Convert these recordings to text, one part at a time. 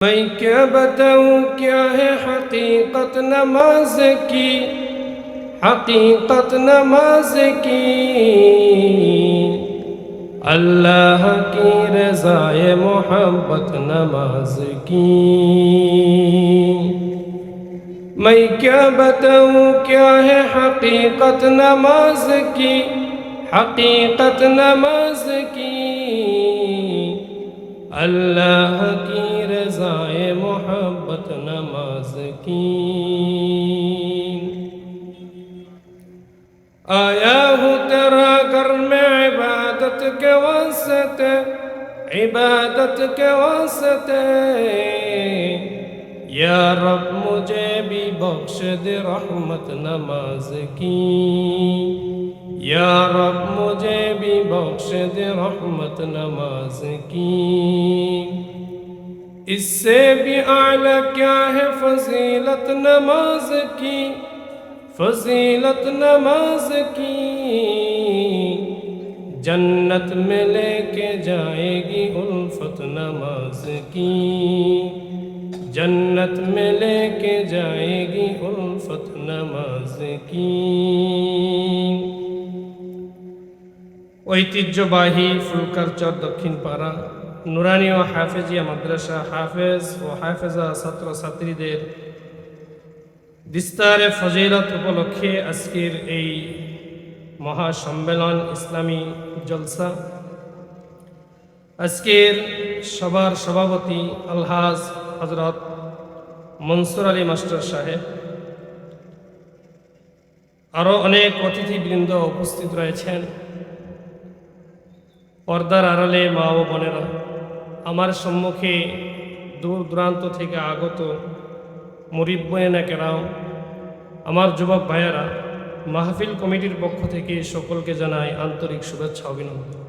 मैं क्या बताऊँ क्या है हकीकत नमाज की, हकीकत नमाज की। अल्लाह की रज़ाए मोहब्बत नमाज की। मैं क्या बताऊँ क्या है हकीकत नमाज की, हकीकत नमाज की। अल्लाह की रज़ाए मोहब्बत नमाज की। आया हूँ तेरा घर में इबादत के वास्ते, इबादत के वास्ते। या रब मुझे भी बख्श दे रहमत नमाज की। या रब मुझे भी बख्श दे रहमत नमाज की। इससे भी आला क्या है फजीलत नमाज की, फजीलत नमाज की। जन्नत में लेके जाएगी उल्फत नमाज की। जन्नत में लेके जाएगी उल्फत नमाज की। ঐতিহ্যবাহী ফুলকারচর দক্ষিণপাড়া নুরানি ও হাফেজিয়া মাদ্রাসা হাফেজ ও হাফেজা ছাত্রছাত্রীদের বিস্তারে ফজিলত উপলক্ষে আজকের এই মহাসম্মেলন ইসলামী জলসা। আজকের সবার সভাপতি আলহাজ হযরত মনসুর আলী মাস্টার সাহেব, আরও অনেক অতিথিবৃন্দ উপস্থিত রয়েছেন। পর্দার আড়ালে মা ও বোনেরা, আমার সম্মুখে দূর দূরান্ত থেকে আগত মুরিদ বোনেরা কেরাম, আমার যুবক ভাইয়েরা, মাহফিল কমিটির পক্ষ থেকে সকলকে জানাই আন্তরিক শুভেচ্ছা অভিনন্দন।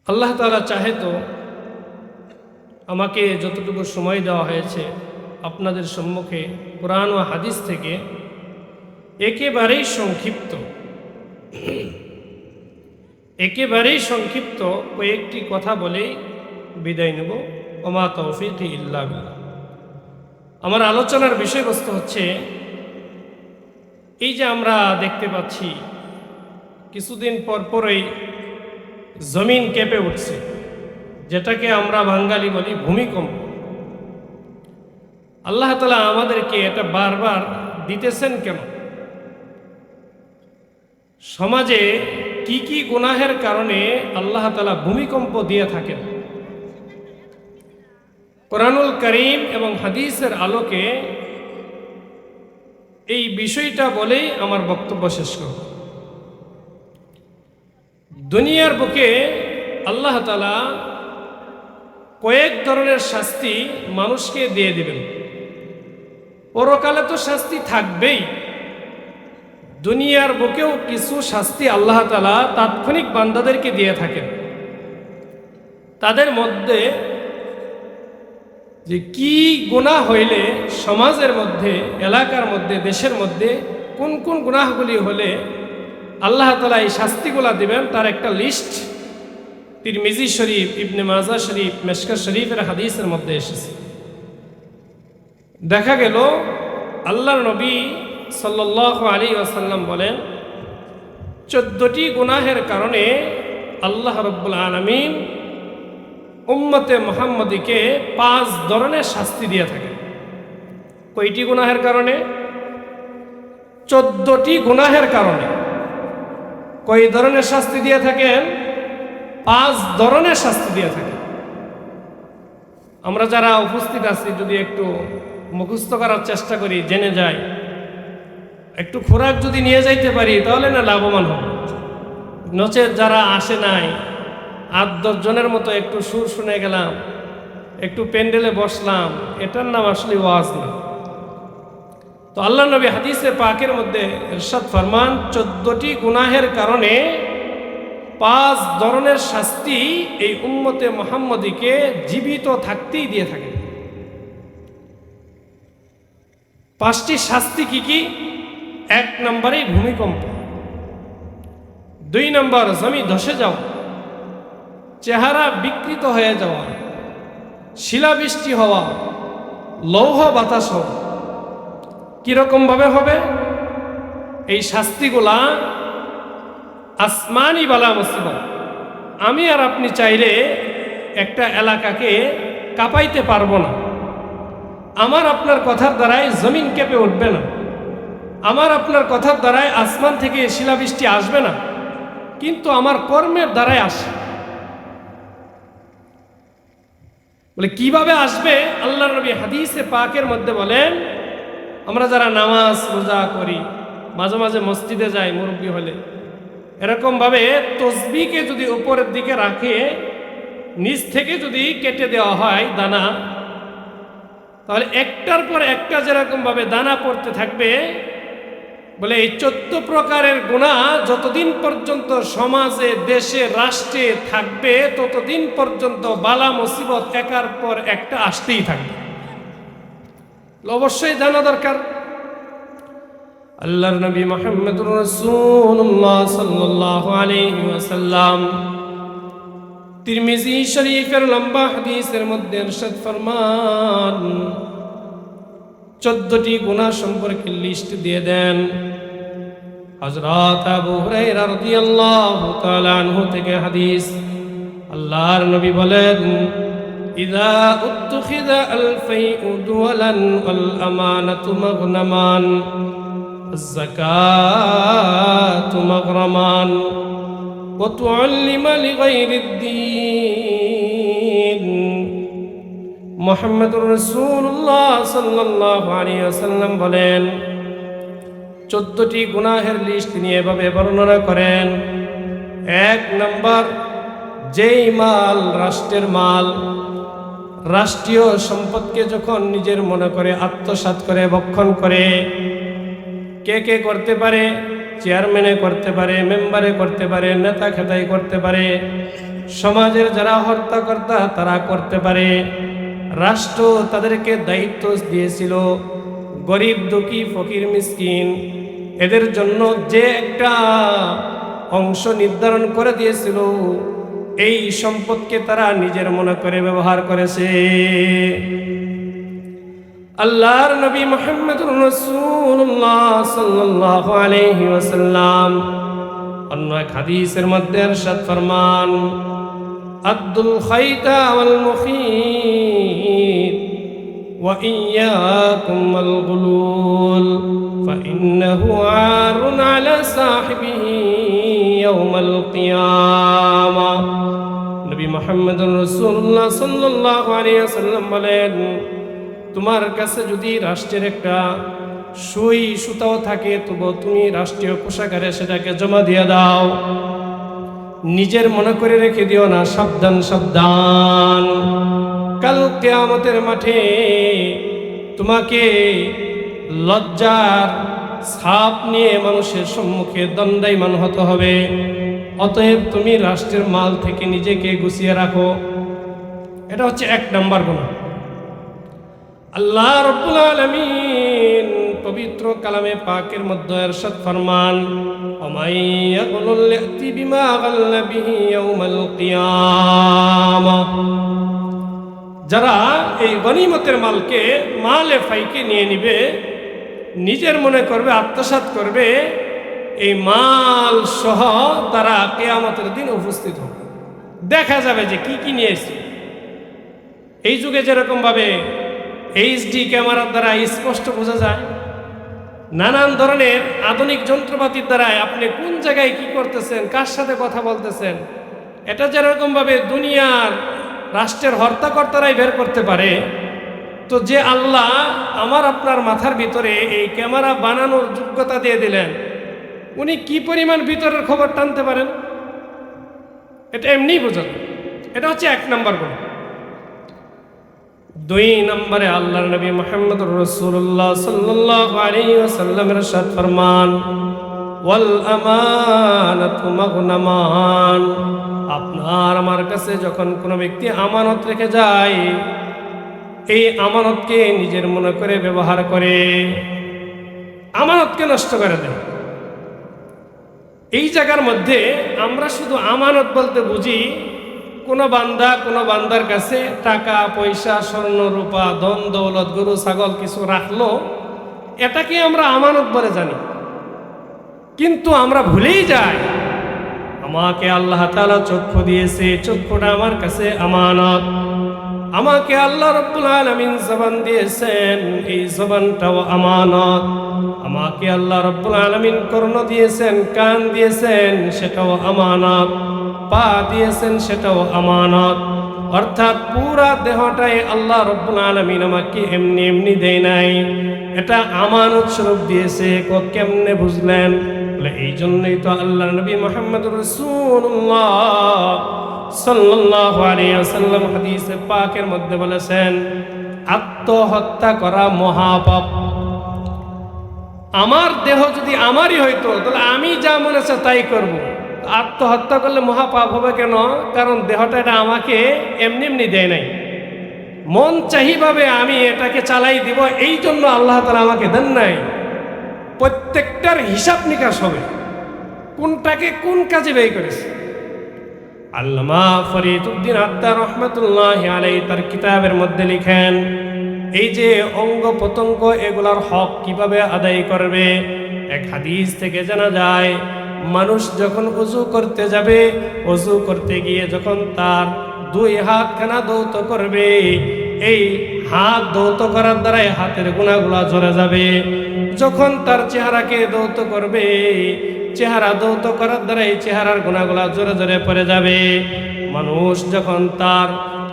আল্লাহ তাআলা চাহে তো আমাকে যতটুকু সময় দেওয়া হয়েছে আপনাদের সম্মুখে কোরআন ও হাদিস থেকে একেবারেই সংক্ষিপ্ত কয়েকটি কথা বলেই বিদায় নেব। ওমা তৌফিক ইল্লা বিল্লাহ। আমার আলোচনার বিষয়বস্তু হচ্ছে, এই যে আমরা দেখতে পাচ্ছি কিছুদিন পরপরই জমিন কেঁপে উঠছে, যেটাকে আমরা বাঙালি বলি ভূমিকম্প। আল্লাহ তাআলা আমাদেরকে এটা বারবার দিতেছেন কেন? সমাজে কি কি গুনাহের কারণে আল্লাহ তাআলা ভূমিকম্প দিয়ে থাকেন? কোরআনুল কারীম এবং হাদিসের আলোকে এই বিষয়টা বলেই আমার বক্তব্য শেষ করব। দুনিয়ার বুকে আল্লাহ তাআলা কয়েক ধরনের শাস্তি মানুষকে দিয়ে দিবেন। পরকালে তো শাস্তি থাকবেই, দুনিয়ার বুকেও কিছু শাস্তি আল্লাহ তাআলা তাৎক্ষণিক বান্দাদেরকে দিয়ে থাকেন। তাদের মধ্যে যে কি গুনাহ হইলে সমাজের মধ্যে, এলাকার মধ্যে, দেশের মধ্যে কোন কোন গুনাহগুলি হলে আল্লাহ তাআলা এই শাস্তিগুলা দিবেন, তার একটা লিস্ট তিরমিজি শরীফ, ইবনে মাজাহ শরীফ, মিশকাত শরীফের হাদিসের মধ্যে এসেছে। দেখা গেল আল্লাহর নবী সাল্লাল্লাহু আলাইহি ওয়াসাল্লাম বলেন, 14টি গুনাহের কারণে আল্লাহ রাব্বুল আলামিন উম্মতে মুহাম্মদীকে 5 ধরনের শাস্তি দিয়ে থাকেন। কয়টি গুনাহের কারণে? 14টি গুনাহের কারণে। কয় ধরনের শাস্তি দিয়ে থাকেন? 5 ধরনের শাস্তি দিয়ে থাকেন। আমরা যারা উপস্থিত আছি যদি একটু মুখস্থ করার চেষ্টা করি, জেনে যাই, একটু খোরাক যদি নিয়ে যাইতে পারি তাহলে না লাভবান হব। নচেত যারা আসে নাই, 8-10 জনের মতো একটু সুর শুনে গেলাম, একটু প্যান্ডেলে বসলাম, এটার নাম আসলে ওয়াজ না। তো আল্লাহ নবী হাদিসে পাকের মধ্যে ইরশাদ ফরমান, 14টি গুনাহের কারণে 5 ধরনের শাস্তি এই উম্মতে মুহাম্মদীকে জীবিত থাকতেই দিয়ে থাকে। 5টি শাস্তি কি কি? 1 নম্বরে ভূমিকম্প, 2 নম্বর জমি ধসে যাও, চেহারা বিকৃত হয়ে যাওয়া, শিলাবৃষ্টি হওয়া, লৌহ বাতাস হওয়া। কিরকম ভাবে হবে? এই শাস্তিগুলা আসমানি বালা মুসিবত। আমি আর আপনি চাইলে একটা এলাকাকে কাঁপাইতে পারবো না। আমার আপনার কথার দ্বারাই জমিন কেঁপে উঠবে না, আমার আপনার কথার দ্বারাই আসমান থেকে শিলাবৃষ্টি আসবে না, কিন্তু আমার কর্মের দ্বারাই আসে। বলে কিভাবে আসবে? আল্লাহর নবী হাদিসে পাকের মধ্যে বলেন, আমরা যারা নামাজ রোজা করি, মাঝে মাঝে মসজিদে যাই মুরব্বী হলে, এরকম ভাবে তসবিহকে যদি উপরের দিকে রাখে, নিচ থেকে যদি কেটে দেওয়া হয় দানা, তাহলে একটার পর একটা যেরকম ভাবে দানা পড়তে থাকবে। বলে এই 14 প্রকারের গুনাহ যতদিন পর্যন্ত সমাজে, দেশে, রাষ্ট্রে থাকবে, ততদিন পর্যন্ত বালা মুসিবত একার পর একটা আসতেই থাকবে। অবশ্যই জানা দরকার। আল্লাহর নবী মুহাম্মদুর রাসূলুল্লাহ সাল্লাল্লাহু আলাইহি ওয়াসাল্লাম তিরমিজি শরীফের লম্বা হাদিসের মধ্যে ইরশাদ ফরমান, 14টি গুনাহ সম্পর্কে লিস্ট দিয়ে দেন। হযরত আবু হুরায়রা রাদিয়াল্লাহু তাআলা আনহু থেকে হাদিস, আল্লাহর নবী বলেন, ইযা উত্খিযা আল ফাইউ দুওয়ালান ওয়াল আমানাতু মাগনামান যাকাতু মাগরামান ওয়া তুআল্লিমা লিগাইরিদ দ্বীন। মুহাম্মদুর রাসূলুল্লাহ সাল্লাল্লাহু আলাইহি ওয়াসাল্লাম বলেন, 14টি গুনাহের লিস্ট নিয়ে এভাবে বর্ণনা করেন। 1 নাম্বার, যেই মাল রাষ্ট্রের মাল, রাষ্ট্রীয় সম্পদকে যখন নিজের মনে করে আত্মসাৎ করে ভক্ষণ করে, কে কে করতে পারে? চেয়ারম্যানে করতে পারে, মেম্বারে করতে পারে, নেতা খেতাই করতে পারে, সমাজের যারা হর্তাকর্তা তারা করতে পারে। রাষ্ট্র তাদেরকে দায়িত্ব দিয়েছিল, গরিব দুঃখী ফকির মিসকিন এদের জন্য যে একটা অংশ নির্ধারণ করে দিয়েছিল, এই সম্পদকে তারা নিজের মনে করে ব্যবহার করেছে। আল্লাহর নবী মুহাম্মদুর রাসূলুল্লাহ সাল্লাল্লাহু আলাইহি ওয়াসাল্লাম অন্য এক হাদিসের মধ্যে ইরশাদ ফরমান, আদুল খাইতা ওয়াল মুখিত ওয়া ইয়্যাকুম ওয়াল গুলুল ফাইন্নাহু আরুন আলা সাহিবিহি ইয়াউমাল কিয়ামাহ। নবী মুহাম্মদুর রাসূলুল্লাহ সাল্লাল্লাহু আলাইহি ওয়াসাল্লাম বলেন, তোমার কাছে যদি রাষ্ট্রের একটা সুই সুতাও থাকে, তবু তুমি রাষ্ট্রীয় কোষাগারে সেটাকে জমা দিয়ে দাও, নিজের মনে করে রেখে দিও না। সাবধান সাবধান, কাল কিয়ামতের মাঠে তোমাকে লজ্জার ছাপ নিয়ে মানুষের সম্মুখে দণ্ডায়মান হতে হবে। অতএব তুমি রাষ্ট্রের মাল থেকে নিজেকে গুছিয়ে রাখো। এটা হচ্ছে 1 নাম্বার গুনাহ। আল্লাহ রাব্বুল আলামিন পবিত্র কালামে পাকের মধ্যে ইরশাদ ফরমান, ওমাইয়া কুলুল ইয়াতি বিমা গাল্লা বিহি ইয়াউমাল কিয়ামাহ। যারা এই গনিমতের মালকে মালে ফাইকে নিয়ে নিবে, নিজের মনে করবে, আত্মসাৎ করবে, এই মাল সহ তারা কিয়ামতের দিন উপস্থিত হবে। দেখা যাবে যে কি কি নিয়েছে। এই যুগে যেরকম ভাবে এইচডি ক্যামেরার দ্বারা স্পষ্ট বোঝা যায়, নানান ধরনের আধুনিক যন্ত্রপাতির দ্বারা আপনি কোন জায়গায় কি করতেছেন, কার সাথে কথা বলতেছেন, এটা যেরকম ভাবে দুনিয়ার রাষ্ট্রের হর্তাকর্তারাই বের করতে পারে, তো যে আল্লাহ আমার আপনার মাথার ভিতরে এই ক্যামেরা বানানোর যোগ্যতা দিয়ে দিলেন, উনি কি পরিমাণ ভিতরের খবর টানতে পারেন, এটা এমনি বোঝান। এটা হচ্ছে 1 নাম্বার গুণ। 2 নম্বরে আল্লাহর নবী মুহাম্মদুর রাসূলুল্লাহ সাল্লাল্লাহু আলাইহি ওয়াসাল্লাম ইরশাদ ফরমান, ওয়াল আমানাতু মাগনামান। আপনার আমার কাছে যখন কোনো ব্যক্তি আমানত রেখে যায়, এই আমানতকে নিজের মনে করে ব্যবহার করে, আমানতকে নষ্ট করে দেয়। এই জায়গার মধ্যে আমরা শুধু আমানত বলতে বুঝি কোনো বান্দা কোনো বান্দার কাছে টাকা পয়সা স্বর্ণ রূপা ধন দৌলত গরু ছাগল কিছু রাখলো, এটাকে আমরা আমানত বলে জানি, কিন্তু আমরা ভুলেই যাই আমাকে আল্লাহ তাআলা চক্ষু দিয়েছে, চক্ষুটা আমার কাছে আমানত। আমাকে আল্লাহ রাব্বুল আলামিন জবান দিয়েছেন, এই জবানটাও আমানত। আমাকে আল্লাহ রাব্বুল আলামিন কর্ণ দিয়েছেন, কান দিয়েছেন, সেটাও আমানত। পা দিয়েছেন, সেটাও আমানত। অর্থাৎ পুরা দেহটাই আল্লাহ রাব্বুল আলামিন আমাকে এমনি এমনি দেয় নাই, এটা আমানত স্বরূপ দিয়েছে। কেমনে বুঝলেন? বলে এই জন্যই তো আল্লাহ নবী মুহাম্মদুর রাসূলুল্লাহ সাল্লাল্লাহু আলাইহি ওয়াসাল্লাম হাদিসে পাকের মধ্যে বলেছেন, আত্মহত্যা করা মহাপাপ। আমার দেহ যদি আমারই হইতো তাহলে আমি যা মনে চায় তাই করব। আত্মহত্যা করলে মহাপাপ হবে কেন? কারণ দেহটা এটা আমাকে এমনি এমনি দেয় নাই, মন চাহিভাবে আমি এটাকে চালাই দিব, এই জন্য আল্লাহ তাআলা আমাকে দেন নাই। প্রত্যেকটার হিসাব নিকাশ হবে, কোনটাকে কোন কাজে ব্যয় করেছে। আল্লামা ফরিদউদ্দিন আত্তার রহমাতুল্লাহি আলাইহি তার কিতাবের মধ্যে লিখেন, এই যে অঙ্গ প্রত্যঙ্গ এগুলার হক কিভাবে আদায় করবে। এক হাদিস থেকে জানা যায়, মানুষ যখন ওযু করতে যাবে, ওযু করতে গিয়ে যখন তার দুই হাতখানা ধৌত করবে, এই হাত ধৌত করার দ্বারাই হাতের গুনাহগুলা ঝরে যাবে। যখন তার চেহারাকে ধৌত করবে, চেহারা ধৌত করার দ্বারাই চেহারার গুনাহগুলা জোরে জোরে পড়ে যাবে। মানুষ যখন তার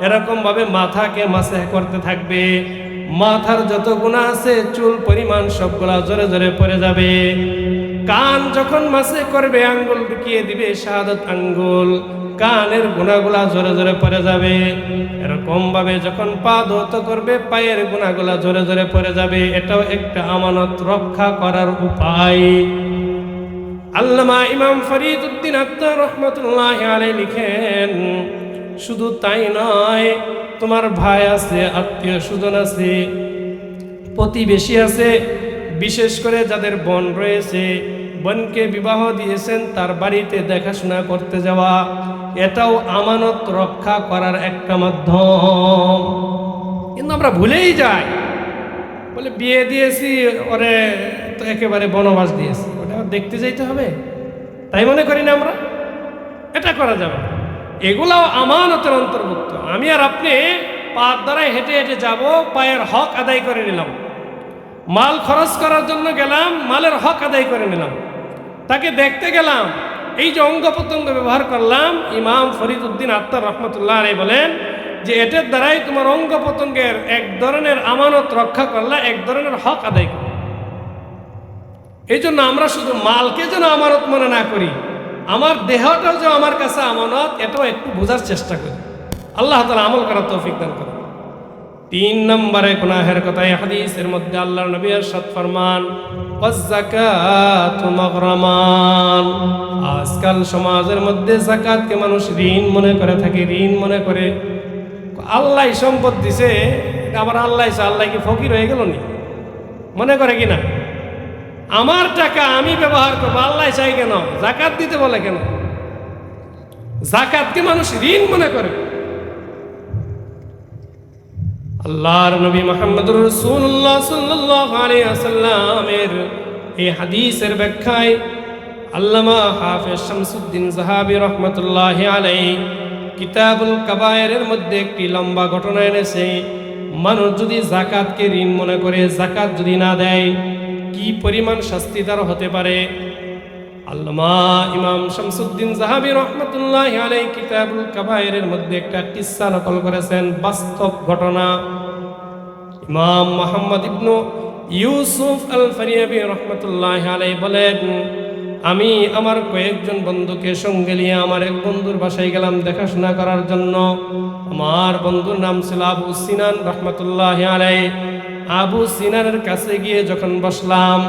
এরকম ভাবে মাথাকে মাসেহ করতে থাকবে, মাথার যত গুনাহ আছে চুল পরিমাণ সবগুলা জোরে জোরে পড়ে যাবে। কান যখন মাসেহ করবে, আঙ্গুল ঢুকিয়ে দিবে শাহাদাত আঙ্গুল, কানের গুনাহগুলা জোরে জোরে পড়ে যাবে। এরকম ভাবে যখন পা ধৌত করবে, পায়ের গুনাহগুলা জোরে জোরে পড়ে যাবে। এটাও একটা আমানত রক্ষা করার উপায়। আল্লামা ইমাম ফরিদউদ্দিন আত্তার রহমাতুল্লাহি আলাইহি লিখেন, শুধু তাই নয়, তোমার ভাই আছে, আত্মীয় স্বজন আছে, প্রতিবেশী আছে, বিশেষ করে যাদের বোন রয়েছে, বোনকে বিবাহ দিয়েছেন, তার বাড়িতে দেখাশোনা করতে যাওয়া, এটাও আমানত রক্ষা করার একটা মাধ্যম। কিন্তু আমরা ভুলেই যাই, বলে বিয়ে দিয়েছি, ওরে তো একেবারে বনবাস দিয়েছি, ওটা দেখতে যাইতে হবে, তাই মনে করি না আমরা। এটা করা যাবে, এগুলাও আমানতের অন্তর্ভুক্ত। আমি আর আপনি পায়ের দ্বারাই হেঁটে হেঁটে যাব, পায়ের হক আদায় করে নিলাম, মাল খরচ করার জন্য গেলাম, মালের হক আদায় করে নিলাম, তাকে দেখতে গেলাম, এই যে অঙ্গ প্রত্যঙ্গ ব্যবহার করলাম। ইমাম ফরিদউদ্দিন আত্তার রহমাতুল্লাহ আলাইহি বলেন যে এটার দ্বারাই তোমার অঙ্গ প্রত্যঙ্গের এক ধরনের আমানত রক্ষা করলা, এক ধরনের হক আদায় করলা। এই জন্য আমরা শুধু মালকে যেন আমানত মনে না করি, আমার দেহটাও যে আমার কাছে আমানত, এটাও একটু বোঝার চেষ্টা করি। আল্লাহ তাআলা আমল করার তৌফিক দান করেন। 3 নম্বরে গুনাহের কথা, এই হাদিসের মধ্যে আল্লাহর নবী ইরশাদ ফরমান, ওয়াজ-যাকাতু মাগরামান। আজকাল সমাজের মধ্যে যাকাতকে মানুষ ঋণ মনে করে থাকে, ঋণ মনে করে। আল্লাহ সম্পদ দিছে, আবার আল্লাহ কি ফকির হয়ে গেল নি মনে করে কিনা? আমার টাকা আমি ব্যবহার করবো, আল্লাহ চাই কেন? যাকাত দিতে বলে কেন? যাকাতকে মানুষ ঋণ মনে করে। আল্লাহর নবী মুহাম্মদুর রাসূলুল্লাহ সাল্লাল্লাহু আলাইহি ওয়াসাল্লামের এই হাদিসের ব্যাখ্যায় আল্লামা হাফেজ শামসুদ্দিন যাহাবী রাহমাতুল্লাহি আলাইহি কিতাবুল কাবায়েরের মধ্যে একটি লম্বা ঘটনা এনেছে। মানুষ যদি যাকাতকে ঋণ মনে করে, যাকাত যদি না দেয়, কি পরিমাণ শাস্তি তার হতে পারে। আল্লামা ইমাম শামসুদ্দিন যাহাবী রাহমাতুল্লাহি আলাইহি কিতাবুল কাবায়েরের মধ্যে একটা কিসসা নকল করেছেন, বাস্তব ঘটনা। ইমাম মুহাম্মদ ইবনু ইউসুফ আল ফারিয়াবি রাহমাতুল্লাহি আলাইহি বলেন, আমি আমার কয়েকজন বন্ধুকে সঙ্গে নিয়ে আমার এক বন্ধুর বাসায় গেলাম দেখাশোনা করার জন্য। আমার বন্ধুর নাম ছিল আবু সিনান রাহমাতুল্লাহি আলাইহি। আবু সিনানের কাছে গিয়ে যখন বসলাম,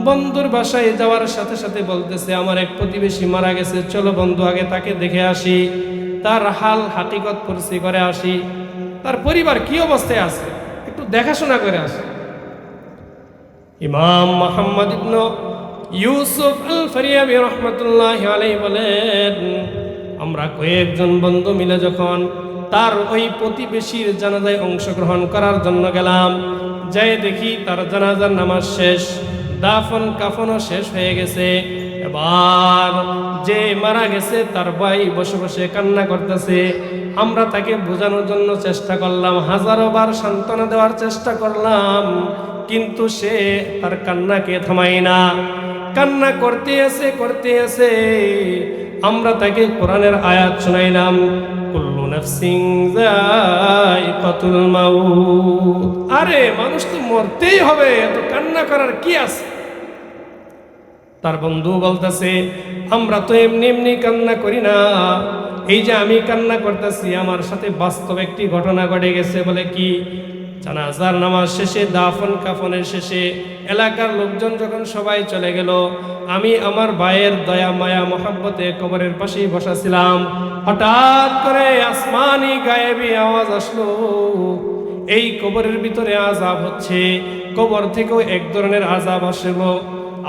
বন্ধুর বাসায় যাওয়ার সাথে সাথে বলতেছে, আমার এক প্রতিবেশী মারা গেছে, চলো বন্ধু আগে তাকে দেখে আসি, তার হাল হাকিকত পরিচয় করে আসি, তার পরিবার কি অবস্থায় আছে একটু দেখাশোনা করে আসি। ইমাম মুহাম্মদ ইবনু ইউসুফ আল ফারিয়াবি রাহমাতুল্লাহি আলাইহি বলেন, আমরা কয়েকজন বন্ধু মিলে যখন তার ওই প্রতিবেশীর জানাজায় অংশগ্রহণ করার জন্য গেলাম, যাই দেখি তার জানাজার নামাজ শেষ, দাফন কাফনও শেষ হয়ে গেছে। এবার যে মারা গেছে তার ভাই বসে বসে কান্না করতেছে। আমরা তাকে বোঝানোর জন্য চেষ্টা করলাম, হাজারো বার সান্ত্বনা দেওয়ার চেষ্টা করলাম, কিন্তু সে তার কান্নাকে থামায় না, কান্না করতে আছে। আমরা তাকে কোরআনের আয়াত শোনাইলাম, কুল্লু নাফসিন যায়িকাতুল মাউত। আরে মানুষ তো মরতেই হবে, এত কান্না করার কি আছে? তার বন্ধু বলতেছে, আমরা তো এমনি এমনি কান্না করি না, এই যে আমি কান্না করতেছি আমার সাথে বাস্তব একটি ঘটনা ঘটে গেছে। বলে কি? জানাজার নামাজ শেষে, দাফন কাফনের শেষে এলাকার লোকজন যখন সবাই চলে গেল, আমি আমার ভাইয়ের দয়া মায়া মহাব্বতে কবরের পাশেই বসাছিলাম। হঠাৎ করে আসমানি গায়েবী আওয়াজ আসলো, এই কবরের ভিতরে আযাব হচ্ছে। কবর থেকেও এক ধরনের আযাব আসলো,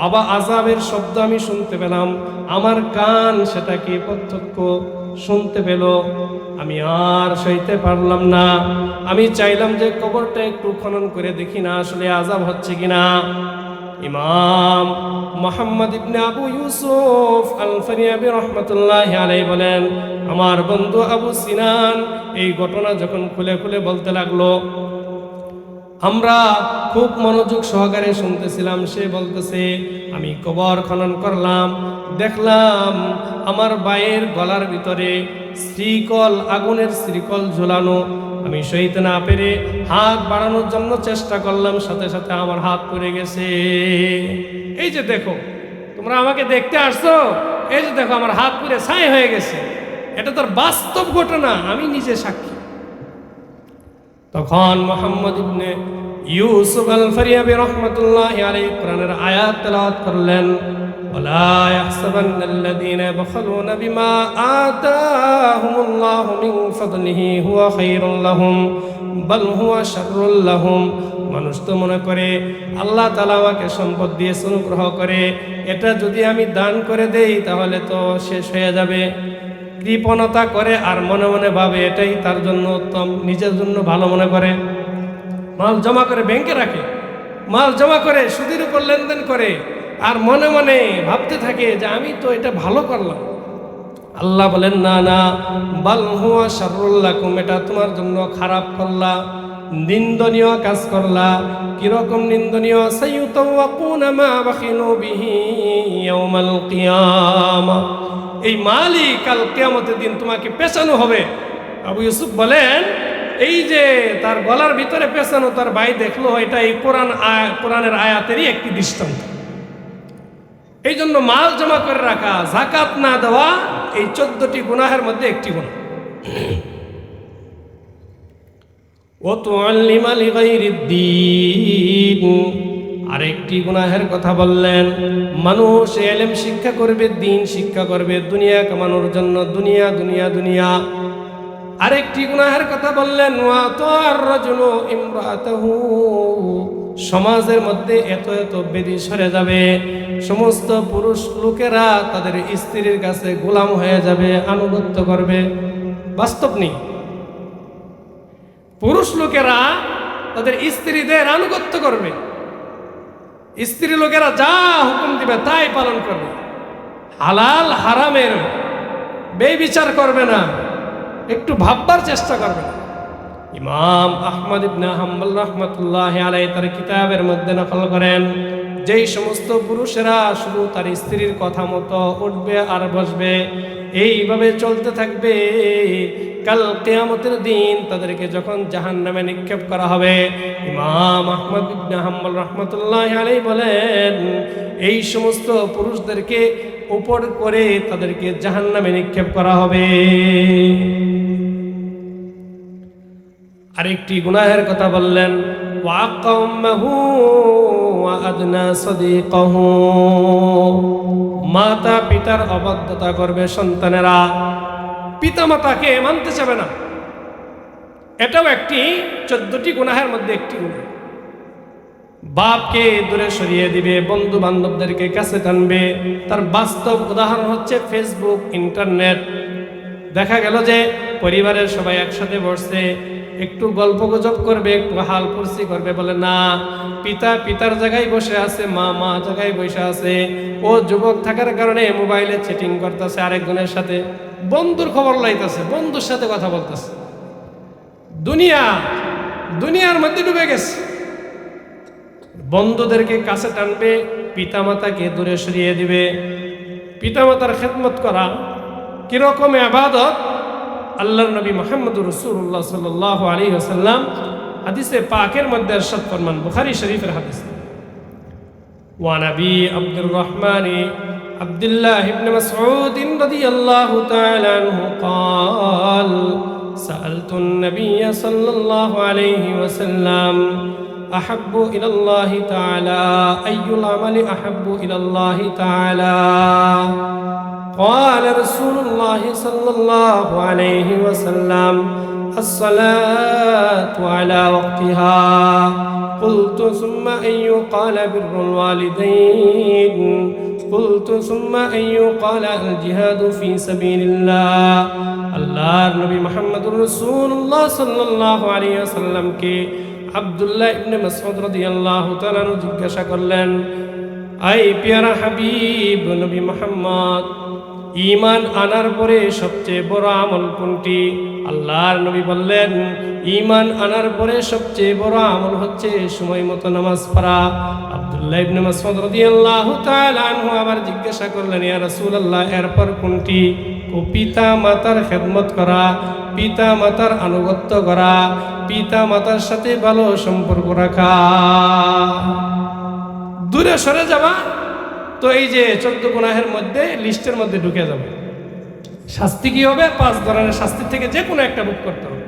আবার আযাবের শব্দ আমি শুনতে পেলাম। আমার কান সেটাকে প্রত্যক্ষ শুনতে পেল। আমি আর সইতে পারলাম না। আমি চাইলাম যে কবরটা একটু খনন করে দেখি না আসলে আযাব হচ্ছে কিনা। ইমাম মুহাম্মদ ইবনে আবু ইউসুফ আল ফারিয়াবি রাহমাতুল্লাহি আলাইহি বলেন, আমার বন্ধু আবু সিনান এই ঘটনা যখন খুলে খুলে বলতে লাগলো, আমরা খুব মনোযোগ সহকারে শুনতেছিলাম। সে বলতেছে, আমি কবর খনন করলাম, দেখলাম আমার ভাইয়ের গলার ভিতরে শ্রীকল, আগুনের শ্রীকল ঝুলানো। আমি সইতে না পেরে হাত বাড়ানোর জন্য চেষ্টা করলাম, সাথে সাথে আমার হাত পড়ে গেছে। এই যে দেখো, তোমরা আমাকে দেখতে আসছো, এই যে দেখো আমার হাত পুড়ে ছাই হয়ে গেছে। এটা তোর বাস্তব ঘটনা, আমি নিজে সাক্ষী। তখন মুহাম্মদ ইবনে ইউসুফ আল ফারিয়াবি রাহমাতুল্লাহি আলাইহি কোরআনের আয়াত তেলাওয়াত করলেন, ওয়ালা ইয়াহসাবান্নাল্লাযীনা ইয়াবখালুনা বিমা আতাহুমুল্লাহু মিন ফাদলিহি হুয়া খায়রুল লাহুম বাল হুয়া শাররুল লাহুম। মানুষ তো মনে করে আল্লাহ তাআলা আমাকে সম্পদ দিয়ে অনুগ্রহ করে, এটা যদি আমি দান করে দেই তাহলে তো শেষ হয়ে যাবে। কৃপণতা করে আর মনে মনে ভাবে এটাই তার জন্য উত্তম, নিজের জন্য ভালো মনে করে। মাল জমা করে ব্যাংকে রাখে, মাল জমা করে সুদের উপর লেনদেন করে, আর মনে মনে ভাবতে থাকে যে আমি তো এটা ভালো করলাম। আল্লাহ বলেন, না না, বাল হুয়া শাররুল লাকুম, এটা তোমার জন্য খারাপ করলা, নিন্দনীয় কাজ করলা। কিরকম নিন্দনীয়? সাইয়ুতাওয়াকুনা মা বাখিলু বিহি ইয়াউমাল কিয়ামা, এই মালিক কাল কিয়ামতের দিন তোমাকে পেছানো হবে। আবু ইউসুফ বলেন, এই যে তার গলার ভিতরে পেছানো তার ভাই দেখলো, এটা এই কোরআনের আয়াতেরই একটি দৃষ্টান্ত। এই জন্য মাল জমা করে রাখা, যাকাত না দেওয়া, এই 14টি গুনাহের মধ্যে একটি গুনাহ। ওয়াতুআল্লিমা লিগাইরিদ্দীন, আরেকটি গুনাহের কথা বললেন, মানুষ ইলম শিক্ষা করবে, দ্বীন শিক্ষা করবে দুনিয়া কামানোর জন্য, দুনিয়া দুনিয়া দুনিয়া। আরেকটি গুনাহের কথা বললেন, ওয়াতার রাজুলু ইমরাতাহু, সমাজের মধ্যে এত এত বেদি সরে যাবে, সমস্ত পুরুষ লোকেরা তাদের স্ত্রীর কাছে গোলাম হয়ে যাবে, আনুগত্য করবে। বাস্তব নেই, পুরুষ লোকেরা তাদের স্ত্রীদের আনুগত্য করবে, স্ত্রী লোকেরা যা হুকুম দিবে তাই পালন করবে, হালাল হারামের বেবিচার করবে না, একটু ভাববার চেষ্টা করবে না। ইমাম আহমদ ইবনে হাম্বল রাহমাতুল্লাহি আলাইহি তার কিতাবের মধ্যে নকল করেন, যেই সমস্ত পুরুষেরা শুধু তার স্ত্রীর কথা মতো উঠবে আর বসবে, এইভাবে চলতে থাকবে, কাল কিয়ামতের দিন তাদেরকে যখন জাহান্নামে নিক্ষেপ করা হবে, ইমাম আহমদ ইবনে হাম্বল রাহমাতুল্লাহি আলাইহি বলেন, এই সমস্ত পুরুষদেরকে উপর করে তাদেরকে জাহান্নামে নিক্ষেপ করা হবে। আরেকটি গুনাহের কথা বললেন, ওয়াকাউমাহু ওয়া আদনা সাদিকাহু, মাতা পিতার অবাধ্যতা করবে সন্তানেরা, পিতা মাতাকে মানতে চাবে না। এটাও একটি 14টি গুনাহের মধ্যে একটি গুনাহ। বাপকে দূরে সরিয়ে দিবে, বন্ধু বান্ধবদেরকে কাছে টানবে। তার বাস্তব উদাহরণ হচ্ছে ফেসবুক, ইন্টারনেট। দেখা গেল যে পরিবারের সবাই একসাথে বসছে, একটু গল্প গুজব করবে, একটু হাল ফুরসি করবে, বলে না, পিতা পিতার জায়গায় বসে আছে, মা মা জায়গায় বসে আছে। ও যুবক থাকার কারণে মোবাইলে চ্যাটিং করতেছে আরেকজনের সাথে, বন্ধুর খবর লাইতেছে, বন্ধুর সাথে কথা বলতেছে। দুনিয়ার মধ্যে ডুবে গেছে। বন্ধুদেরকে কাছে টানবে, পিতামাতাকে দূরে সরিয়ে দিবে। পিতামাতার খেদমত করা কিরকম ইবাদত, আল্লাহর নবী মুহাম্মদুর রাসূলুল্লাহ সাল্লাল্লাহু আলাইহি ওয়াসাল্লাম হাদিসে পাকের মধ্যে ইরশাদ ফরমান, বুখারী শরীফের হাদিস, ওয়া নবী আব্দুর রহমান আব্দুল্লাহ ইবনে মাসউদ রাদিয়াল্লাহু তাআলা আনহু قال سألت النبي صلى الله عليه وسلم أحب إلى الله تعالى أي العمل أحب إلى الله تعالى قال رسول الله صلى الله عليه وسلم الصلاة على وقتها قلت ثم أي قال بر الوالدين قلت ثم أي قال الجهاد في سبيل الله আল্লাহর নবী মুহাম্মদুর রাসূলুল্লাহ সাল্লাল্লাহু আলাইহি ওয়াসাল্লাম কে আব্দুল্লাহ ইবনে মাসউদ রাদিয়াল্লাহু তাআলা জিজ্ঞাসা করলেন, আই প্যারা হাবিব নবী মুহাম্মদ, ঈমান আনার পরে সবচেয়ে বড় আমল কোনটি? আল্লাহর নবী বললেন, ঈমান আনার পরে সবচেয়ে বড় আমল হচ্ছে সময় মতো নামাজ পড়া। আব্দুল্লাহ ইবনে মাসউদ রাদিয়াল্লাহু তাআলা আনহু আবার জিজ্ঞাসা করলেন, ইয়া রাসূলুল্লাহ, এরপর কোনটি? ও পিতা মাতার খেদমত করা, পিতা মাতার আনুগত্য করা, পিতা মাতার সাথে ভালো সম্পর্ক রাখা। দূরে সরে যাবা তো এই যে 14 গুনাহের মধ্যে লিস্টের মধ্যে ঢুকে যাবে। শাস্তি কি হবে? 5 ধরনের শাস্তি থেকে যে কোনো একটা ভোগ করতে হবে।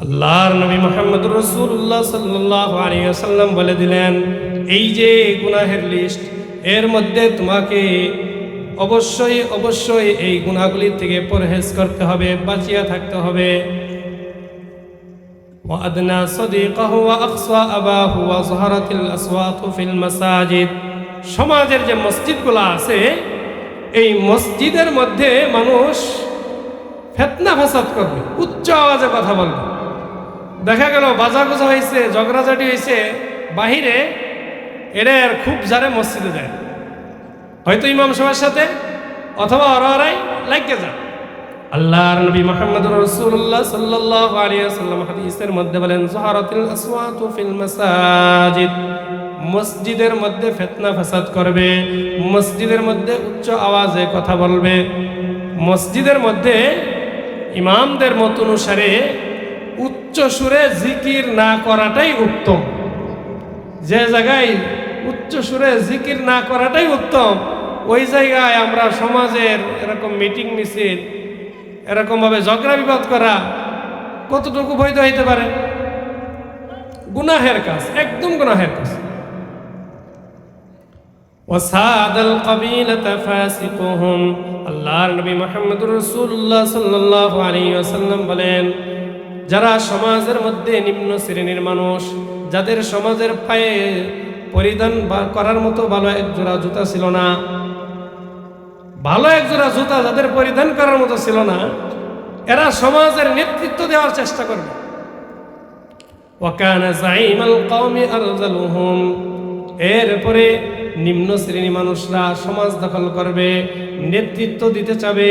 আল্লাহর নবী মুহাম্মদুর রাসূলুল্লাহ সাল্লাল্লাহু আলাইহি ওয়াসাল্লাম বলে দিলেন, এই যে গুনাহের লিস্ট, এর মধ্যে তোমাকে অবশ্যই অবশ্যই এই গুনাহগুলি থেকে পরহেজ করতে হবে, বাঁচিয়া থাকতে হবে। وأدنى صديقه وأقصى أباه وظهرت الأصوات في المساجد। সমাজের যে মসজিদগুলো আছে, এই মসজিদের মধ্যে মানুষ ফিতনা ফাসাদ করবে, উচ্চ আওয়াজে কথা বলবে। দেখা গেল বাজাগোজা হয়েছে, ঝগড়াঝাটি হয়েছে বাহিরে, এর খুব যারে মসজিদে যায়, হয়তো ইমাম সাহেবের সাথে অথবা ওরাই লাগিয়ে যায়। আল্লাহর নবী মুহাম্মদুর রাসূলুল্লাহ সাল্লাল্লাহু আলাইহি ওয়াসাল্লাম হাদিসের মধ্যে বলেন, যুহারাতিল আসওয়াতু ফিল মাসাজিদ। মসজিদের মধ্যে ফিতনা ফাসাদ করবে, মসজিদের মধ্যে উচ্চ আওয়াজে কথা বলবে। মসজিদের মধ্যে ইমামদের মত অনুসারে উচ্চ সুরে জিকির না করাটাই উত্তম। যে জায়গায় উচ্চ সুরে জিকির না করাটাই উত্তম, ওই জায়গায় আমরা সমাজের এরকম মিটিং মিছিল, এরকম ভাবে ঝগড়া বিবাদ করা কতটুকু বৈধ হইতে পারে? গুনাহের কাজ, একদম গুনাহের কাজ। ওয়াসাদাল কাবিলাতা ফাসিকুহুম। আল্লাহর নবী মুহাম্মদুর রাসূলুল্লাহ সাল্লাল্লাহু আলাইহি ওয়াসাল্লাম বলেন, যারা সমাজের মধ্যে নিম্ন শ্রেণীর মানুষ, যাদের সমাজের পায়ে পরিধান করার মতো ভালো এক জোড়া জুতা ছিল না, ভালো এক জোড়া জুতা যাদের পরিধান করার মতো ছিল না, এরা সমাজের নেতৃত্ব দেওয়ার চেষ্টা করবে। ওয়াকানা যাইমাল কওমি আরযালুহুম। এরপরে নিম্ন শ্রেণী মানুষরা সমাজ দখল করবে, নেতৃত্ব দিতে চাবে,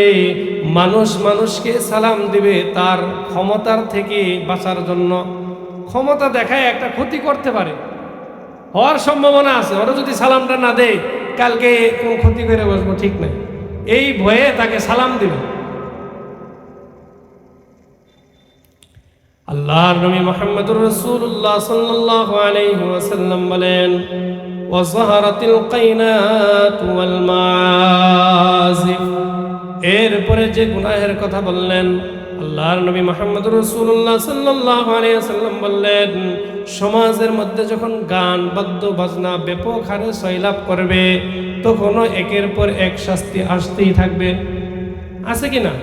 মানুষ মানুষকে সালাম দিবে তার ক্ষমতার থেকে বাঁচার জন্য। ক্ষমতা দেখায় একটা ক্ষতি করতে পারে, হওয়ার সম্ভাবনা আছে। ওরা যদি সালামটা না দেয়, কালকে কোন ক্ষতি করে বসবো ঠিক নাই, এই ভয়ে তাকে সালাম দিবে। আল্লাহর নবী মুহাম্মদুর রাসূলুল্লাহ সাল্লাল্লাহু আলাইহি ওয়াসাল্লাম বলেন, ওয়াযহারাতিল কাইনাত ওয়াল মাযিফ। এরপরে যে গুনাহের কথা বললেন, আল্লাহর নবী মুহাম্মদুর রাসূলুল্লাহ সাল্লাল্লাহু আলাইহি ওয়াসাল্লাম বললেন, সমাজের মধ্যে যখন গান বাদ্য বাজনা ব্যাপক হারে সয়লাভ করবে, তখনও একের পর এক শাস্তি আসতেই থাকবে। আছে কি না?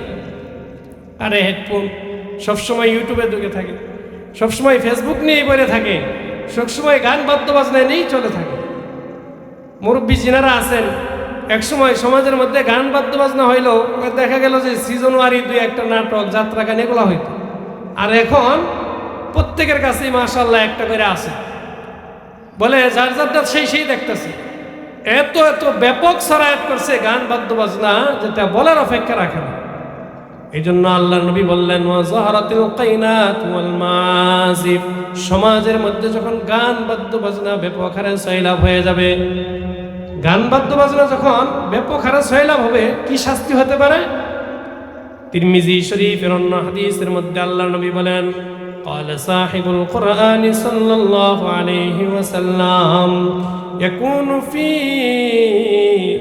আরে হেডফোন সবসময় ইউটিউবে ঢুকে থাকে, সবসময় ফেসবুক নিয়েই পড়ে থাকে, সবসময় গান বাদ্য বাজনা নিয়েই চলে থাকে। মুরব্বী যিনারা আছেন এক সময় সমাজের মধ্যে গান বাদ্য বাজনা হইলো, দেখা গেল যে সিজনওয়ারি দুই একটা নাটক, যাত্রা গান এগুলো হইতো। আর এখন প্রত্যেকের কাছেই মাশাআল্লাহ একটা করে আছে, বলে যার যারটা সেই দেখতেছে। এত এত ব্যাপক ছড়ায়াত করছে গান বাদ্য বাজনা, যেটা বলার অপেক্ষা রাখে না। এই জন্য আল্লাহর নবী বললেন, ওয়াজাহারাতিল কাইনাত ওয়াল মাযিফ, সমাজের মধ্যে যখন গান বাদ্য বাজনা ব্যাপক হারে সয়লাভ হয়ে যাবে, গান বাদ্য বাজনা যখন ব্যাপক হারে সয়লাভ হবে, কি শাস্তি হতে পারে? তিরমিজি শরীফের অন্য হাদিসের মধ্যে আল্লাহর নবী বলেন, قال صاحب القرآن صلى الله عليه وسلم يكون في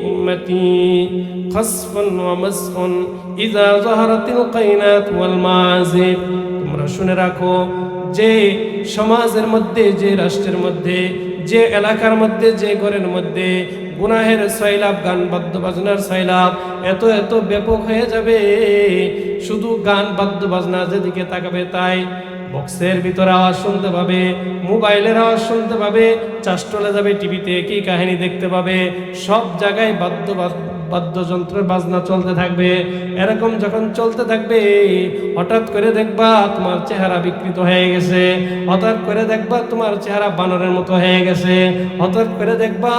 أمتي خسف ومسخ إذا ظهرت القينات والمعازف। তোমরা শুনে রাখো, যে সমাজের মধ্যে, যে রাষ্ট্রের মধ্যে, যে এলাকার মধ্যে, যে ঘরের মধ্যে গুনাহের সয়লাভ, গান বাদ্য বাজনার সয়লাভ এত এত ব্যাপক হয়ে যাবে, শুধু গান বাদ্য বাজনা যেদিকে তাকাবে তাই বক্সের ভিতরে আওয়াজ শুনতে পাবে, মোবাইলের আওয়াজ শুনতে পাবে, চাষটলে যাবে টিভিতে কি কাহিনী দেখতে পাবে, সব জায়গায় বাদ্যযন্ত্রের বাজনা চলতে থাকবে। এরকম যখন চলতে থাকবে, হঠাৎ করে দেখবা তোমার চেহারা বিকৃত হয়ে গেছে, হঠাৎ করে দেখবা তোমার চেহারা বানরের মতো হয়ে গেছে, হঠাৎ করে দেখবা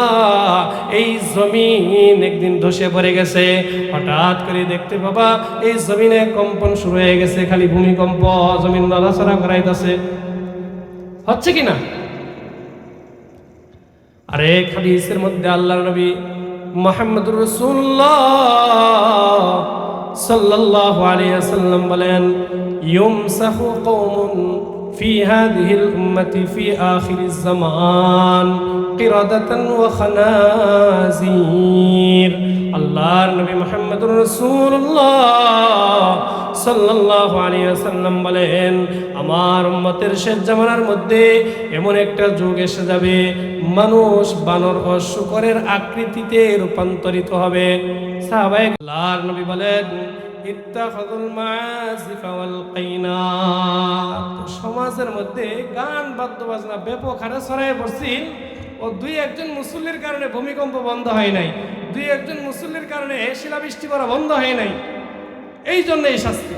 এই জমিন একদিন ধসে পড়ে গেছে, হঠাৎ করে দেখতে পাবা এই জমিনে কম্পন শুরু হয়ে গেছে, খালি ভূমিকম্প, জমিন নড়াচড়া করাইতেছে। হচ্ছে কিনা? আরেক হাদিসের মধ্যে আল্লাহর নবী মুহাম্মদুর রাসূলুল্লাহ সাল্লাল্লাহু আলাইহি ওয়াসাল্লাম বলেন, ইউমসাহু কওমুন ফি হাযিহিল উম্মতি ফি আখিরিজ জামান কিরাদাতান ওয়া খানাজির। আল্লাহর নবী মুহাম্মদুর রাসূলুল্লাহ সাল্লাল্লাহু আলাইহি ওয়াসাল্লাম বলেন, আমার উম্মতের শেষ জামানার মধ্যে এমন একটা যুগ এসে যাবে, মানুষ বানর ও শূকরের আকৃতিতে রূপান্তরিত হবে। সাহাবায়ে আল্লাহর নবী বলেন, ইত্তাখাযুল মাযিফা ওয়াল কাইনাত। সমাজের মধ্যে গান বাদ্য বাজনা ব্যাপক হারে ছড়ায় পড়ছিল, ও দুই একজন মুসল্লির কারণে ভূমিকম্প বন্ধ হয় নাই, দুই একজন মুসল্লির কারণে শিলাবৃষ্টি করা বন্ধ হয় নাই। এই জন্য এই শাস্তি।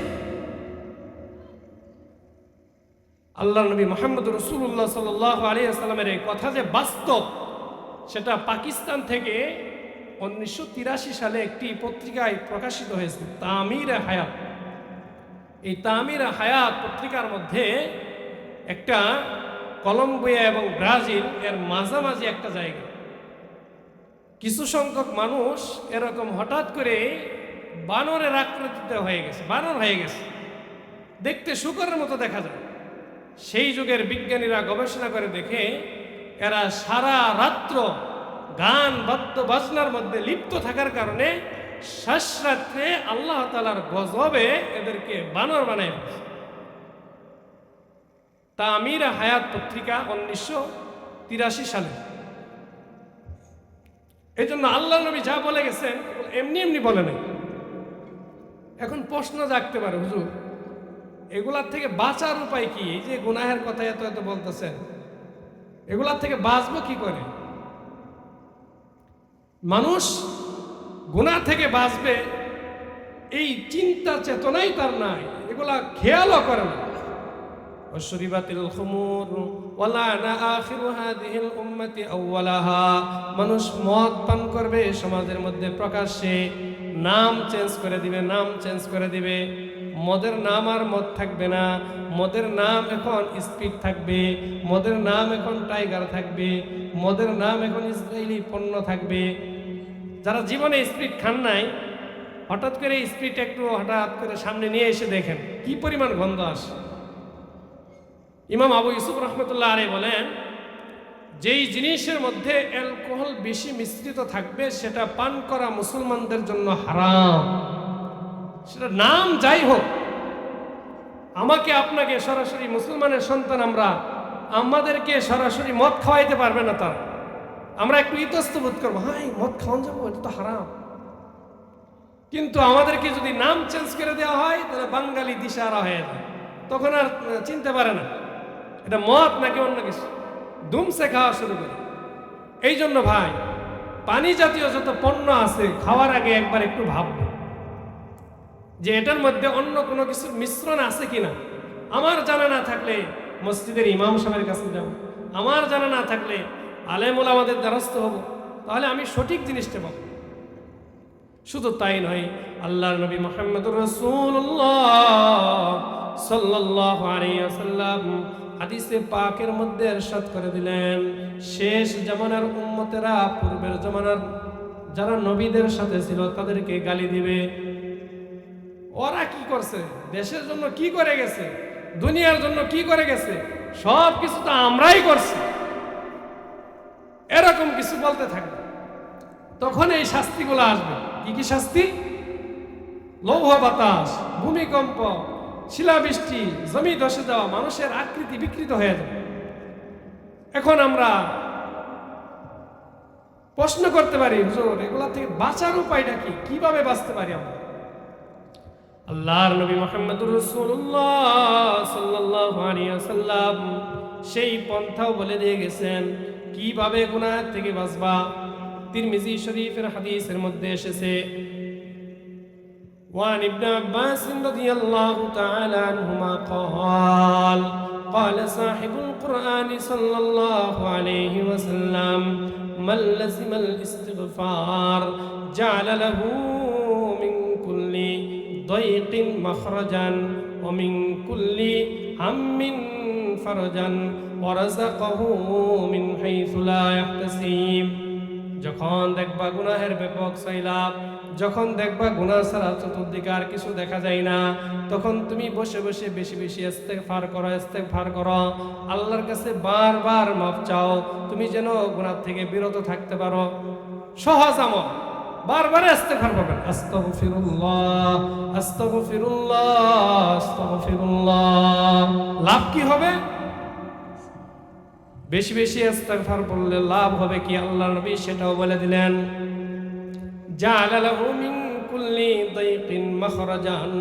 আল্লাহর নবী মুহাম্মদ রাসূলুল্লাহ সাল্লাল্লাহু আলাইহি ওয়াসাল্লামের এই কথা যে বাস্তব, সেটা পাকিস্তান থেকে 1983 সালে একটি পত্রিকায় প্রকাশিত হয়েছে, তামিরে হায়াত। এই তামিরে হায়াত পত্রিকার মধ্যে একটা কলম্বিয়া এবং ব্রাজিল এর মাঝামাঝি একটা জায়গা, কিছু সংখ্যক মানুষ এরকম হঠাৎ করে বানরের আকৃতিতে হয়ে গেছে, বানর হয়ে গেছে, দেখতে শূকরের মতো দেখা যায়। সেই যুগের বিজ্ঞানীরা গবেষণা করে দেখে, এরা সারা রাত্র গান বাদ্য বাজনার মধ্যে লিপ্ত থাকার কারণে শেষ রাত্রে আল্লাহ তাআলার গজবে এদেরকে বানর বানায়। তামিরে হায়াত পত্রিকা 1983 সালে। এই জন্য আল্লাহ নবী যা বলে গেছেন এমনি এমনি বলে নাই। এখন প্রশ্ন জাগতে পারে, হুজুর এগুলার থেকে বাঁচার উপায় কি? এই যে গুনাহের কথা এত এত বলতেছেন, এগুলার থেকে বাঁচবো কি করে? মানুষ গুনাহ থেকে বাঁচবে এই চিন্তা চেতনাই তার নাই, এগুলা খেয়ালও করে না। অশরিবাতিল খুমুর ওয়ালানা আখিরু হাযিহিল উম্মতি আউওয়ালাহা। মানুষ মদ পান করবে সমাজের মধ্যে প্রকাশ্যে, নাম চেঞ্জ করে দিবে, নাম চেঞ্জ করে দিবে। মদের নাম আর মদ থাকবে না, মদের নাম এখন স্পিড থাকবে, মদের নাম এখন টাইগার থাকবে, মদের নাম এখন ইসরায়েলি পণ্য থাকবে। যারা জীবনে স্পিড খান নাই, হঠাৎ করে স্পিড একটু হঠাৎ করে সামনে নিয়ে এসে দেখেন কি পরিমাণ গন্ধ আসে। ইমাম আবু ইউসুফ রহমতুল্লাহ আলাইহি বলেন, যেই জিনিসের মধ্যে অ্যালকোহল বেশি মিশ্রিত থাকবে সেটা পান করা মুসলমানদের জন্য হারাম। সেটা নাম যাই হোক, আমাকে আপনাকে সরাসরি মুসলমানের সন্তান আমরা, আমাদেরকে সরাসরি মদ খাওয়াইতে পারবে না তারা। আমরা একটু ইতস্তত বোধ করবো, হ্যাঁ মদ খাওয়ান যাবো, এটা তো হারাম। কিন্তু আমাদেরকে যদি নাম চেঞ্জ করে দেওয়া হয় তাহলে বাঙালি দিশাহারা হয়ে যায়, তখন আর চিনতে পারে না এটা মদ নাকি অন্য কিছু, দুমসে খাওয়া শুরু করে। এই জন্য ভাই, পানি জাতীয় যত পণ্য আছে খাওয়ার আগে একবার একটু ভাববো যে এটার মধ্যে অন্য কোনো কিছুর মিশ্রণ আছে কিনা। আমার জানা না থাকলে মসজিদের ইমাম সাহেবের কাছে যাব, আমার জানা না থাকলে আলেম ওলামাদের দ্বারস্থ হব, তাহলে আমি সঠিক জিনিসটা পাবো। শুধু তাই নয়, আল্লাহর নবী মুহাম্মদুর রাসূলুল্লাহ সাল্লাল্লাহু আলাইহি ওয়াসাল্লাম হাদিসে পাকের মধ্যে ইরশাদ করে দিলেন, শেষ জামানার উম্মতেরা পূর্বের জামানার যারা নবীদের সাথে ছিল তাদেরকে গালি দিবে। ওরা কি করছে, দেশের জন্য কি করে গেছে, দুনিয়ার জন্য কি করে গেছে, সব কিছু তো আমরাই করছি, এরকম কিছু বলতে থাকবে। তখন এই শাস্তিগুলো আসবে। কি কি শাস্তি? লৌহ বাতাস, ভূমিকম্প, শিলাবৃষ্টি, জমি ধসে যাওয়া, মানুষের আকৃতি বিকৃত হয়ে যাবে। এখন আমরা প্রশ্ন করতে পারি, হুজুর এগুলা থেকে বাঁচার উপায়টা কি, কিভাবে বাঁচতে পারি আমরা? আল্লাহর নবী মুহাম্মদুর রাসূলুল্লাহ সাল্লাল্লাহু আলাইহি ওয়াসাল্লাম সেই পন্থাও বলে দিয়ে গেছেন কিভাবে গুনাহ থেকে বাঁচবা। তিরমিজি শরীফের হাদিসের মধ্যে এসেছে, وعن ابن عباس رضي الله تعالى عنهما قال قال صاحب القرآن صلى الله عليه وسلم من لزم الاستغفار جعل له من كل ضيق مخرجا ومن كل هم فرجا ورزقه من حيث لا يحتسب। যখন দেখবা গুনাহের ব্যাপক সৈলাব, যখন দেখবা গুনাহ ছাড়া চতুর্দিকে আর কিছু দেখা যায় না, তখন তুমি বসে বসে বেশি বেশি ইস্তেগফার করো, আল্লাহর কাছে বারবার মাফ চাও, তুমি যেন গুনাহ থেকে বিরত থাকতে পারো। সহজ আমল, বারবার ইস্তেগফার করবেন, আস্তাগফিরুল্লাহ আস্তাগফিরুল্লাহ আস্তাগফিরুল্লাহ। লাভ কি হবে? বেশি বেশি ইস্তেগফার করলে লাভ হবে কি, আল্লাহর নবী সেটাও বলে দিলেন, জাআলা লাহু মিন কুল্লি দাইকিন মাখরাজান,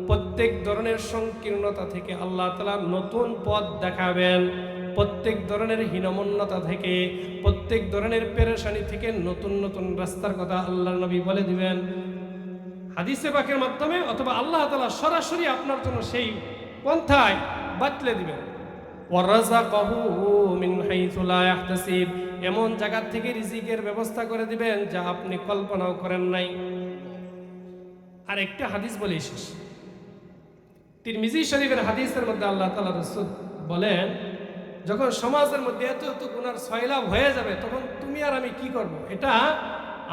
প্রত্যেক ধরনের সংকীর্ণতা থেকে আল্লাহ তাআলা নতুন পথ দেখাবেন, প্রত্যেক ধরনের হীনমন্যতা থেকে, প্রত্যেক ধরনের পেরেশানি থেকে নতুন নতুন রাস্তার কথা আল্লাহর নবী বলে দিবেন হাদিসে পাকের মাধ্যমে, অথবা আল্লাহ তাআলা সরাসরি আপনার জন্য সেই পন্থায় বাতলে দিবেন। ওয়ারাযাকাহু মিন হাইসু লা ইয়াহতাসিব, এমন জায়গা থেকে রিজিকের ব্যবস্থা করে দিবেন যা আপনি কল্পনাও করেন নাই। আর একটা হাদিস বলে শেষ, তিরমিজি শরীফের হাদিসের মধ্যে আল্লাহ তাআলা রাসূল বলেন, যখন সমাজের মধ্যে এত এত গুনার সয়লাভ হয়ে যাবে তখন তুমি আর আমি কি করব। এটা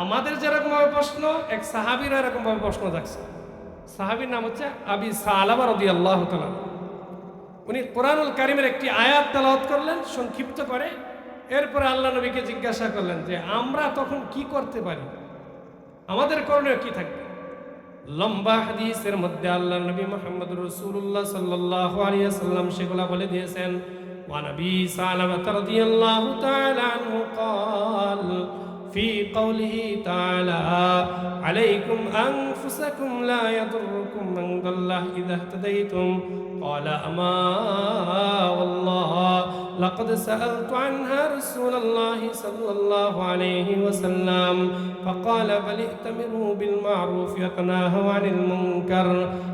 আমাদের যেরকম ভাবে প্রশ্ন, এক সাহাবীর এরকম ভাবে প্রশ্ন জাগছে। সাহাবীর নাম হচ্ছে আবি সালাবা রাদিয়াল্লাহু তাআলা। উনি কোরআনুল কারীমের একটি আয়াত তেলাওয়াত করলেন সংক্ষিপ্ত করে, এরপরে আল্লাহ নবীকে জিজ্ঞাসা করলেন যে আমরা তখন কি করতে পারি, আমাদের করণীয় কি থাকবে। লম্বা হাদিসের মধ্যে আল্লাহ নবী মুহাম্মদুর রাসূলুল্লাহ সাল্লাল্লাহু আলাইহি ওয়াসাল্লাম সেগুলা বলে দিয়েছেন। ওয়া নবী সালামা রাদিয়াল্লাহু তাআলা আনহু قال في قوله تعالى عليكم أنفسكم لا يضركم من ضل إذا اهتديتم قال أما والله لقد سألت عنها رسول الله صلى الله عليه وسلم فقال بل ائتمروا بالمعروف وتناهوا عن المنكر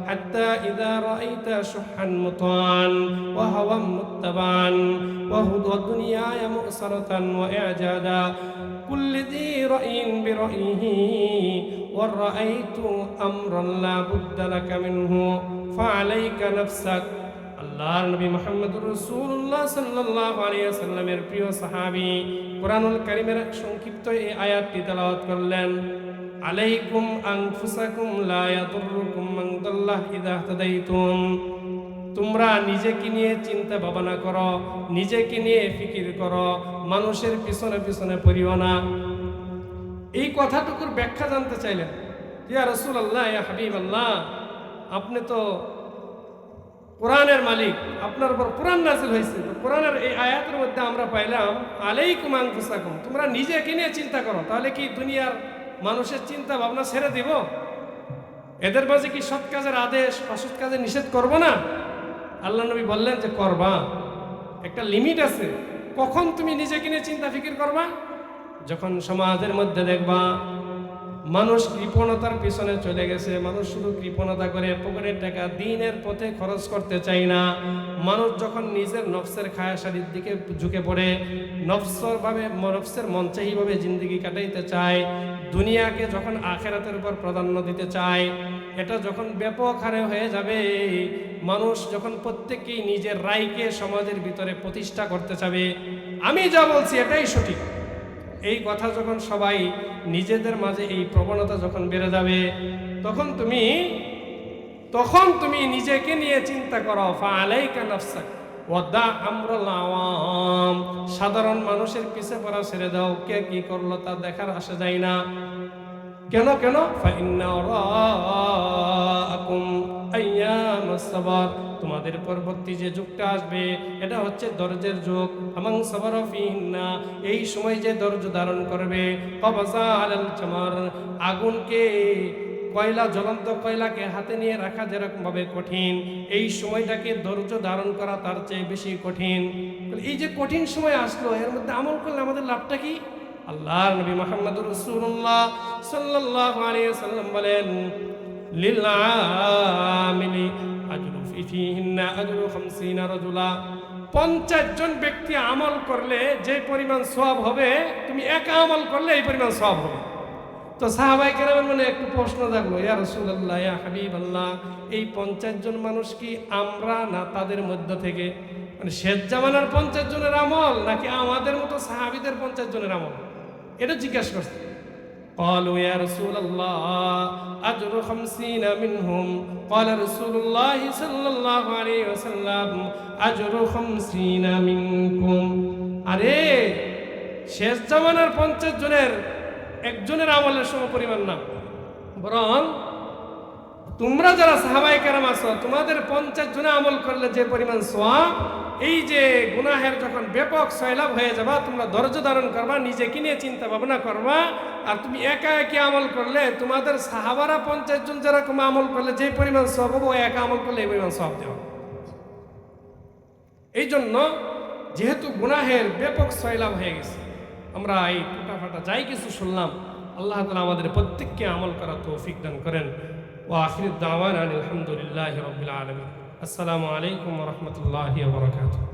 حتى إذا رأيت شحا مطاعا وهوى متبعا وهدى دنياي مؤسرة وإعجادا كل ذي رأي برأيه ورأيت أمرا لا بد لك منه فعليك نفسك। আল্লাহর নবী মুহাম্মদুর রাসূলুল্লাহ সাল্লাল্লাহু আলাইহি ওয়াসাল্লামের প্রিয় সাহাবী কোরআনুল কারীমের সংক্ষিপ্ত এই আয়াতটি তেলাওয়াত করলেন, আলাইকুম আনফুসাকুম লা ইয়াদুররুকুম মান দাল্লা ইযা ইহতাদাইতুম। তোমরা নিজেকে নিয়ে চিন্তা ভাবনা করো, নিজেকে নিয়ে ফিকির করো, মানুষের পিছনে পিছনে পড়িও না। এই কথাটুকুর ব্যাখ্যা জানতে চাইলেন, ইয়া রাসূলুল্লাহ ইয়া হাবিবাল্লাহ, আপনি তো কোরআনের মালিক, আপনার উপর কোরআন নাযিল হয়েছে, তো কোরআনের এই আয়াতের মধ্যে আমরা পাইলাম আলাইকুম আনফুসাকুম, তোমরা নিজেকে নিয়ে চিন্তা করো। তাহলে কি দুনিয়ার মানুষের চিন্তা ভাবনা ছেড়ে দিব? এদের মাঝে কি সৎ কাজের আদেশ অসৎ কাজের নিষেধ করব না? আল্লাহ নবী বললেন যে করবা, একটা লিমিট আছে। কখন তুমি নিজেকে নিয়ে চিন্তা ফিকির করবা? যখন সমাজের মধ্যে দেখবা মানুষ কৃপণতার পিছনে চলে গেছে, মানুষ শুধু কৃপণতা করে পকেটের টাকা দিনের পথে খরচ করতে চায় না, মানুষ যখন নিজের নফসের খায়াশারির দিকে ঝুঁকে পড়ে নফসের মঞ্চাহীভাবে জিন্দগি কাটাইতে চায়, দুনিয়াকে যখন আখেরাতের উপর প্রাধান্য দিতে চায়, এটা যখন ব্যাপক হারে হয়ে যাবে, মানুষ যখন প্রত্যেকেই নিজের রায়কে সমাজের ভিতরে প্রতিষ্ঠা করতে চাবে, আমি যা বলছি এটাই সঠিক, এই কথা যখন সবাই নিজেদের মাঝে এই প্রবণতা যখন বেড়ে যাবে, তখন তুমি নিজেকে নিয়ে চিন্তা করো। ফাআলাইকা নাফসাক ওয়াদা আমরুল আওয়াম, সাধারণ মানুষের পিছে পড়া ছেড়ে দাও, কে কি করলো তা দেখার আসে যায় না। কেন ফাইন্না রাআকুম আইয়ামাস সাবর, তোমাদের পরবর্তী যে যুগটা আসবে এটা হচ্ছে ধৈর্যের যুগ। আমাং সাবর ফিহিন্না, এই সময় যে ধৈর্য ধারণ করবে, কবাজা আলাল জামার, আগুনকে জ্বলন্ত কয়লাকে হাতে নিয়ে রাখা যেরকম ভাবে কঠিন, এই সময়টাকে ধৈর্য ধারণ করা তার চেয়ে বেশি কঠিন। এই যে কঠিন সময় আসলো, এর মধ্যে আমল করলে আমাদের লাভটা কি? আল্লাহর নবী মুহাম্মদুর রাসূলুল্লাহ সাল্লাল্লাহু আলাইহি ওয়াসাল্লাম বলেন, লিল আমিলি আজরু ফিহিন্না আজরু 50 রাজুলা, 50 জন ব্যক্তি আমল করলে যে পরিমাণ সওয়াব হবে, তুমি একা আমল করলে এই পরিমাণ সওয়াব হবে। তো সাহাবায়ে কেরামের মনে একটু প্রশ্ন জাগলো, ইয়া রাসূলুল্লাহ, ইয়া হাবিবাল্লাহ, এই 50 জন মানুষ কি আমরা না তাদের মধ্য থেকে, মানে শেষ জামানার 50 জনের আমল নাকি আমাদের মতো সাহাবীদের 50 জনের আমল? এটা জিজ্ঞাসা করছে। قالوا يا رسول الله أجر 50 منهم قال رسول الله صلى الله عليه وسلم أجر 50 منكم। আরে শেষ জামানার 50 জনের একজনের আমলের সমপরিমাণ না, বরং তোমরা যারা সাহাবায়ে কেরাম আছো, তোমাদের 50 জনে আমল করলে যে পরিমাণ সওয়াব, এই যে গুনাহের যখন ব্যাপক সয়লাভ হয়ে যাবা, তোমরা ধৈর্য ধারণ করবা, নিজেকে নিয়ে চিন্তা ভাবনা করবা, আর তুমি একা একা আমল করলে তোমাদের সাহাবারা 50 জন যেরকম আমল করলে যে পরিমাণ সওয়াব হবে, একা আমল করলে এই পরিমাণ সওয়াব দেওয়া। এই জন্য যেহেতু গুনাহের ব্যাপক সয়লাভ হয়ে গেছে, আমরা এই টুটাফাটা যাই কিছু শুনলাম, আল্লাহ তাআলা আমাদের প্রত্যেককে আমল করার তৌফিক দান করেন। ওয়া আখিরু দাওয়ানা আলহামদুলিল্লাহি রাব্বিল আলামিন। আসসালামু আলাইকুম ওয়া রাহমাতুল্লাহি ওয়া বারাকাতুহু।